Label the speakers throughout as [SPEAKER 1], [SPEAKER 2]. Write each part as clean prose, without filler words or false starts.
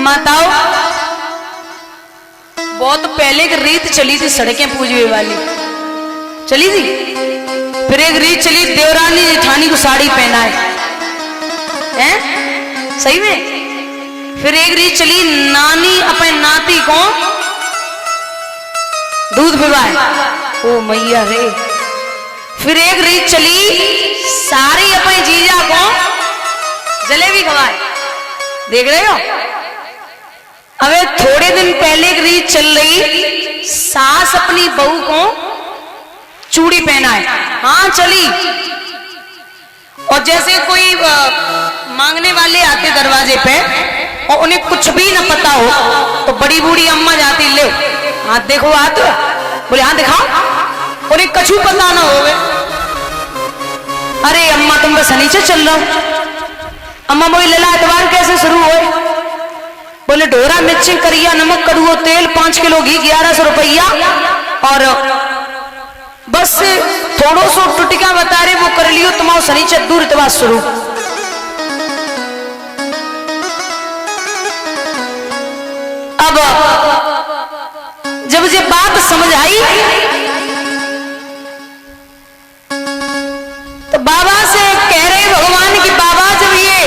[SPEAKER 1] माताओं, बहुत पहले की रीत चली थी सड़कें पूजने वाली, चली थी। फिर एक रीत चली देवरानी जेठानी को साड़ी पहनाए, हैं? सही में। फिर एक रीत चली नानी अपने नाती को दूध पिलाए, ओ मैया रे। फिर एक रीत चली सारी अपने जीजा को जलेबी खवाए, देख रहे हो। अबे थोड़े दिन पहले एक रीत चल रही सास अपनी बहू को चूड़ी पहनाए, हाँ चली। और जैसे कोई मांगने वाले आते दरवाजे पे और उन्हें कुछ भी न पता हो तो बड़ी बूढ़ी अम्मा जाती, ले हाथ देखो, हाथ बोले हाथ दिखाओ, उन्हें कछु पता ना हो। अरे अम्मा तुम बस नीचे चल रहा। अम्मा बोली लला एतवार कैसे शुरू हुए? बोले ढोरा मिर्ची करिया नमक कड़ुओ तेल 5 किलो घी 1100 रुपया और बस थोड़ो सो टुटिका बता रहे वो कर लियो तुम्हारा शनिचर दूर इतवार शुरू। अब जब ये बात समझ आई तो बाबा से कह रहे भगवान की बाबा जब ये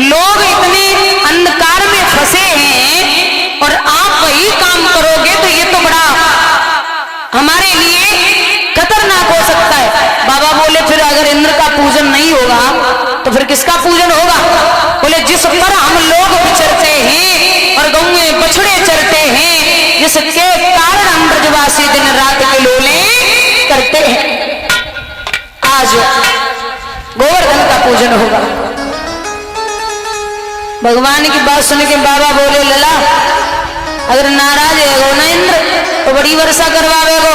[SPEAKER 1] लोग इतने अंधकार में फंसे हैं और आप वही काम करोगे तो ये तो बड़ा हमारे लिए खतरनाक हो सकता है। बाबा बोले फिर अगर इंद्र का पूजन नहीं होगा तो फिर किसका पूजन होगा? बोले जिस पर हम लोग विचरते हैं और गऊ में बछड़े चरते हैं, जिसके कारण हम ब्रजवासी दिन रात के लोले करते हैं, आज गोवर्धन का पूजन होगा। भगवान की बात सुन के बाबा बोले लला अगर नाराज है ना इंद्र तो बड़ी वर्षा करवावेगो।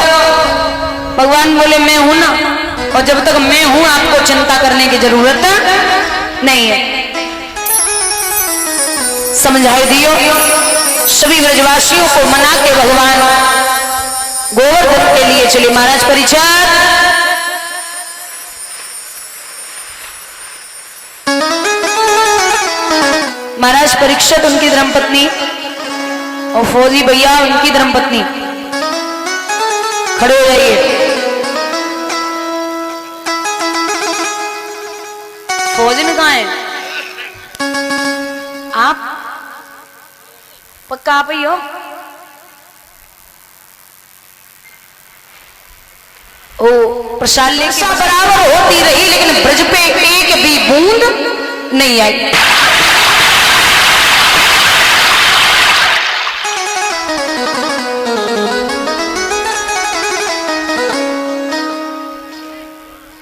[SPEAKER 1] भगवान बोले मैं हूं ना, और जब तक मैं हूं आपको चिंता करने की जरूरत नहीं है। समझाई दियो। सभी ब्रजवासियों को मना के भगवान गोवर्धन के लिए चले। महाराज परीक्षित महाराज परीक्षित उनकी धर्मपत्नी और फौजी भैया उनकी धर्मपत्नी खड़े हो जाइए। फौजी में कहा है आप? पक्का आप ही हो? ओ प्रसाद लेके बराबर होती रही लेकिन ब्रज पे एक भी बूंद नहीं आई।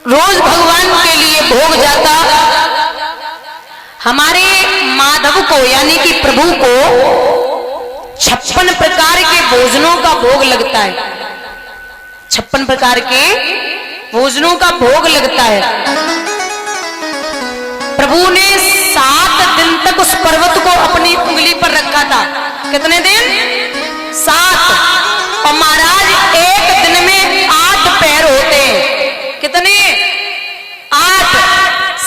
[SPEAKER 1] रोज भगवान के लिए भोग जाता। हमारे माधव को यानी कि प्रभु को 56 प्रकार के भोजनों का भोग लगता है। 56 प्रकार के भोजनों का भोग लगता है। प्रभु ने 7 दिन तक उस पर्वत को अपनी उंगली पर रखा था। कितने दिन? 7। और महाराज एक दिन में 8 पैर होते हैं। कितने? 8।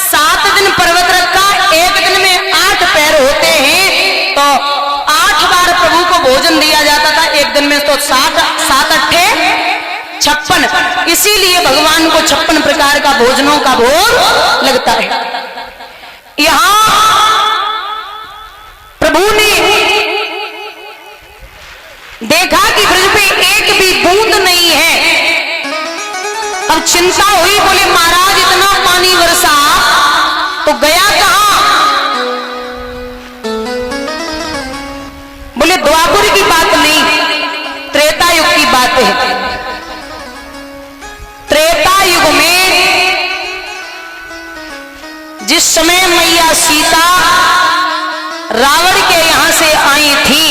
[SPEAKER 1] 7 दिन पर्वत रखा, एक दिन में 8 पैर होते हैं, तो 8 बार प्रभु को भोजन दिया जाता था एक दिन में, तो 7 8 56। इसीलिए भगवान को 56 प्रकार का भोजनों का भोग लगता है। यहां प्रभु ने देखा कि ब्रज पे एक भी बूंद नहीं है। अब चिंता हुई, बोले महाराज इतना पानी बरसा तो गया कहां? बोले द्वापर की बात नहीं, त्रेता युग की बात है। त्रेता युग में जिस समय मैया सीता रावण के यहां से आई थी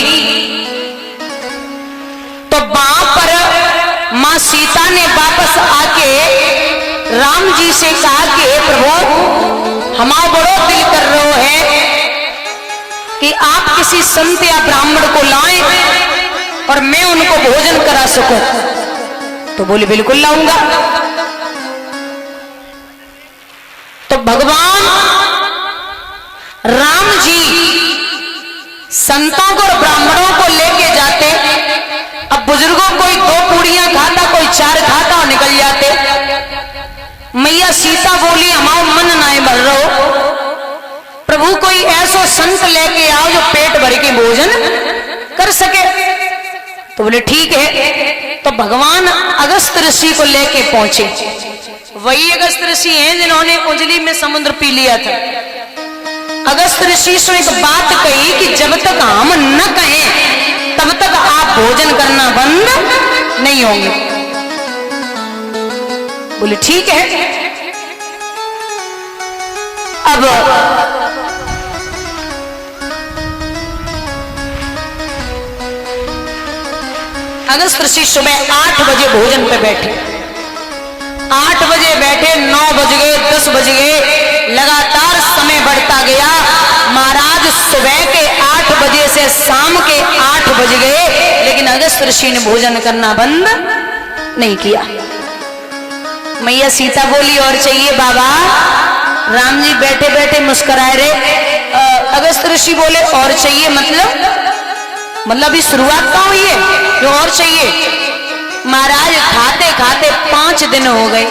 [SPEAKER 1] तो वहां पर मां सीता ने वापस आके राम जी से कहा कि हे प्रभु हमारा बड़ो दिल कर रहा है कि आप किसी संत या ब्राह्मण को लाएं और मैं उनको भोजन करा सकूं। तो बोले बिल्कुल लाऊंगा। तो भगवान राम जी संतों को और ब्राह्मणों को लेके जाते। अब बुजुर्गों कोई 2 पूड़ियां खाता, कोई 4 खाता और निकल जाते। मैया सीता बोली हमारा मन नाए भर रहो, प्रभु कोई ऐसो संत लेके आओ जो पेट भर के भोजन कर सके। तो बोले ठीक है। तो भगवान अगस्त ऋषि को लेके पहुंचे। वही अगस्त ऋषि हैं जिन्होंने उंजली में समुद्र पी लिया था। अगस्त ऋषि से एक बात कही कि जब तक हम न कहें तब तक आप भोजन करना बंद नहीं होंगे। बोले ठीक है। अब अगस्त ऋषि सुबह 8 बजे भोजन पे बैठे। 8 बजे बैठे, 9 बज गए, 10 बज गए, लगातार समय बढ़ता गया। महाराज सुबह के 8 बजे से शाम के 8 बज गए, लेकिन अगस्त ऋषि ने भोजन करना बंद नहीं किया। मैया सीता बोली और चाहिए बाबा। राम जी बैठे बैठे मुस्कुराए रहे। अगस्त ऋषि बोले और चाहिए मतलब अभी शुरुआत कहाँ हुई है जो और चाहिए। महाराज खाते खाते 5 दिन हो गए,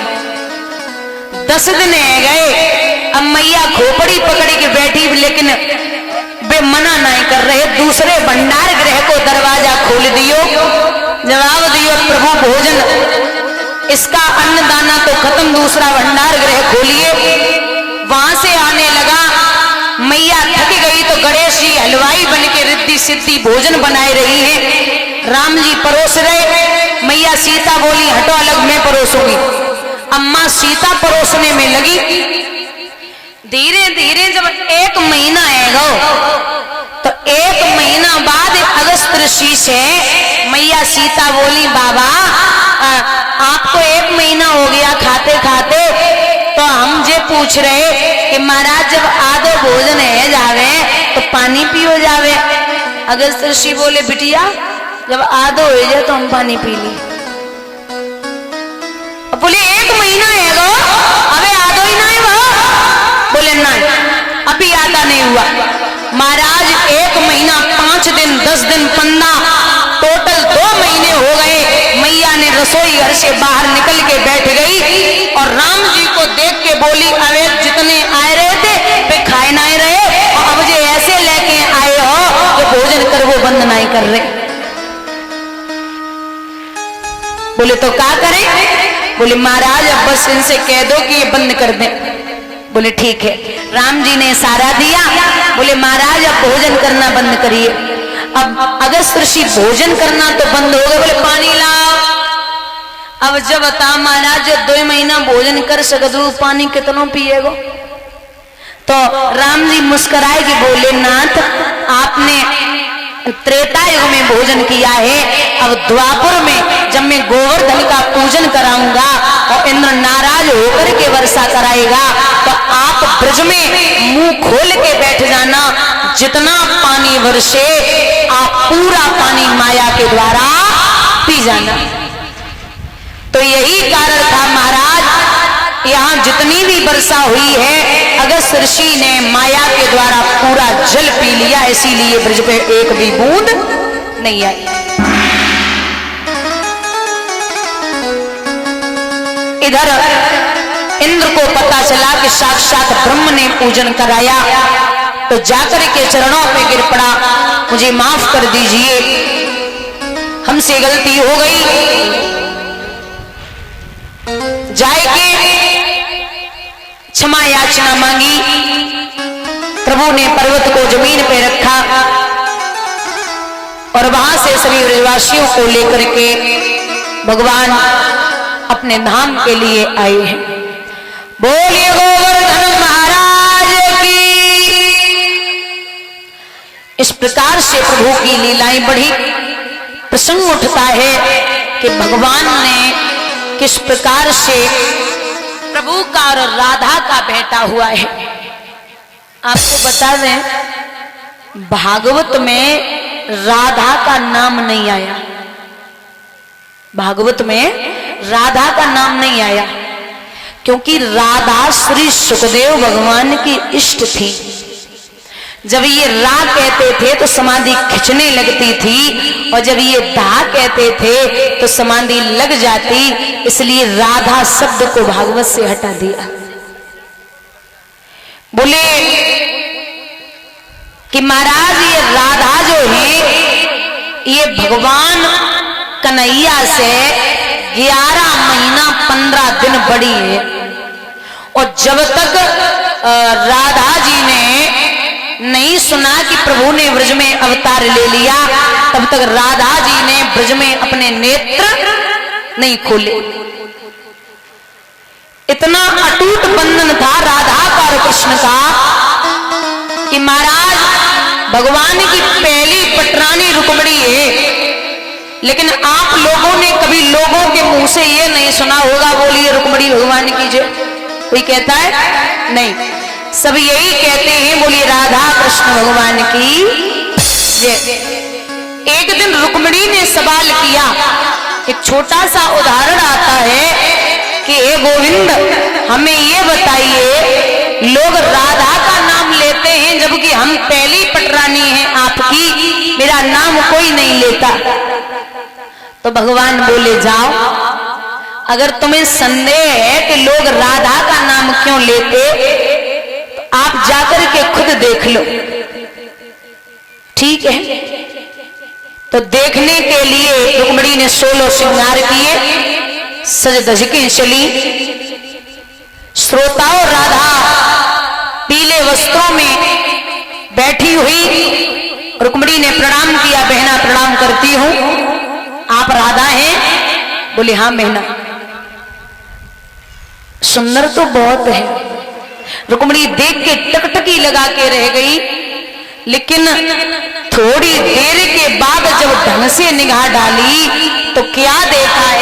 [SPEAKER 1] 10 दिन गए। अब मैया खोपड़ी पकड़ी के बैठी, लेकिन वे मना नहीं कर रहे। दूसरे भंडार गृह को दरवाजा खोल दियो, जवाब दियो प्रभु भोजन इसका अन्नदाना तो खत्म, दूसरा भंडार गृह खोलिए। वहां से आने लगा। मैया थक गई तो गणेश जी हलवाई बन के रिद्धि सिद्धि भोजन बनाए रही है। राम जी परोस रहे। मैया सीता बोली हटो अलग, मैं परोसूंगी। अम्मा सीता परोसने में लगी। धीरे धीरे जब 1 महीना आएगा तो 1 महीना बाद अगस्त ऋषि से मैया सीता बोली बाबा आपको 1 महीना हो गया खाते खाते, तो हम जे पूछ रहे कि महाराज जब आधो भोजन है जावे तो पानी पियो जावे। अगस्त ऋषि बोले बिटिया जब आधो हो जाए तो हम पानी पी ली। बोले 1 महीना है गो, अबे आधो ही ना है वो। बोले नहीं अभी आधा नहीं हुआ। महाराज 1 महीना 5 दिन 10 दिन 15 टोटल 2 महीने हो गए। मैया ने रसोई घर से बाहर निकल के बैठ गई और राम जी को देख के बोली अवे जितने आए रहे थे वे खाए ना रहे और अब मुझे ऐसे लेके आए हो जो भोजन कर वो बंद नहीं कर रहे। बोले तो क्या करें। बोले महाराज अब बस इनसे कह दो कि ये बंद कर दें। बोले ठीक है। राम जी ने इशारा दिया। बोले महाराज अब भोजन करना बंद करिए। अब अगस्त ऋषि भोजन करना तो बंद हो गए। बोले पानी लाओ। अब जब बता महाराज 2 महीना भोजन कर सकते पानी कितनों पिएगो। तो राम जी मुस्कुराए कि बोले नाथ आपने त्रेता युग में भोजन किया है, अब द्वापर में जब मैं गोवर्धन का पूजन कराऊंगा और इंद्र नाराज होकर के वर्षा कराएगा तो आप ब्रज में मुंह खोल के बैठ जाना। जितना पानी वर्षे आप पूरा पानी माया के द्वारा पी जाना। तो यही कारण था महाराज यहाँ जितनी भी वर्षा हुई है अगस्त ऋषि ने माया के द्वारा पूरा जल पी लिया, इसीलिए ब्रज पे एक भी बूंद नहीं आई। इधर इंद्र को पता चला कि साक्षात ब्रह्म ने पूजन कराया तो जाकर के चरणों पे गिर पड़ा, मुझे माफ कर दीजिए, हमसे गलती हो गई। जाके क्षमा याचना मांगी। प्रभु ने पर्वत को जमीन पे रखा और वहां से सभी ब्रजवासियों को लेकर के भगवान अपने धाम के लिए आए हैं। बोलिए गोवर्धन महाराज की। इस प्रकार से प्रभु की लीलाएं बढ़ी। प्रसंग उठता है कि भगवान ने किस प्रकार से प्रभु का और राधा का बेटा हुआ है। आपको बता दें भागवत में राधा का नाम नहीं आया। भागवत में राधा का नाम नहीं आया क्योंकि राधा श्री सुखदेव भगवान की इष्ट थी। जब ये रा कहते थे तो समाधि खिंचने लगती थी, और जब ये धा कहते थे तो समाधि लग जाती, इसलिए राधा शब्द को भागवत से हटा दिया। बोले कि महाराज ये राधा जो है ये भगवान कन्हैया से 11 महीना 15 दिन बड़ी है, और जब तक राधा जी ने नहीं सुना कि प्रभु ने ब्रज में अवतार ले लिया, तब तक राधा जी ने ब्रज में अपने नेत्र नहीं खोले। इतना अटूट बंधन था राधा का और कृष्ण का कि महाराज भगवान की पहली पटरानी रुक्मिणी है, लेकिन आप लोगों ने कभी लोगों के मुंह से ये नहीं सुना होगा, बोलिए रुक्मिणी भगवान की जय। कोई कहता है नहीं, सब यही कहते हैं बोलिए राधा कृष्ण भगवान की जय। एक दिन रुक्मिणी ने सवाल किया, एक छोटा सा उदाहरण आता है कि हे गोविंद हमें ये बताइए, लोग राधा का नाम लेते हैं जबकि हम पहली पटरानी हैं आपकी, मेरा नाम कोई नहीं लेता। तो भगवान बोले जाओ, अगर तुम्हें संदेह है कि लोग राधा का नाम क्यों लेते, तो आप जाकर के खुद देख लो, ठीक है। तो देखने के लिए रुक्मिणी ने 16 श्रृंगार किए, सज धज के चली। श्रोताओं राधा पीले वस्त्रों में बैठी हुई, रुक्मिणी ने प्रणाम किया, बहना प्रणाम करती हूं, आप राधा हैं? बोले हाँ बहना। सुंदर तो बहुत है। रुक्मिणी देख के टकटकी लगा के रह गई, लेकिन थोड़ी देर के बाद जब ढंग से निगाह डाली तो क्या देखा है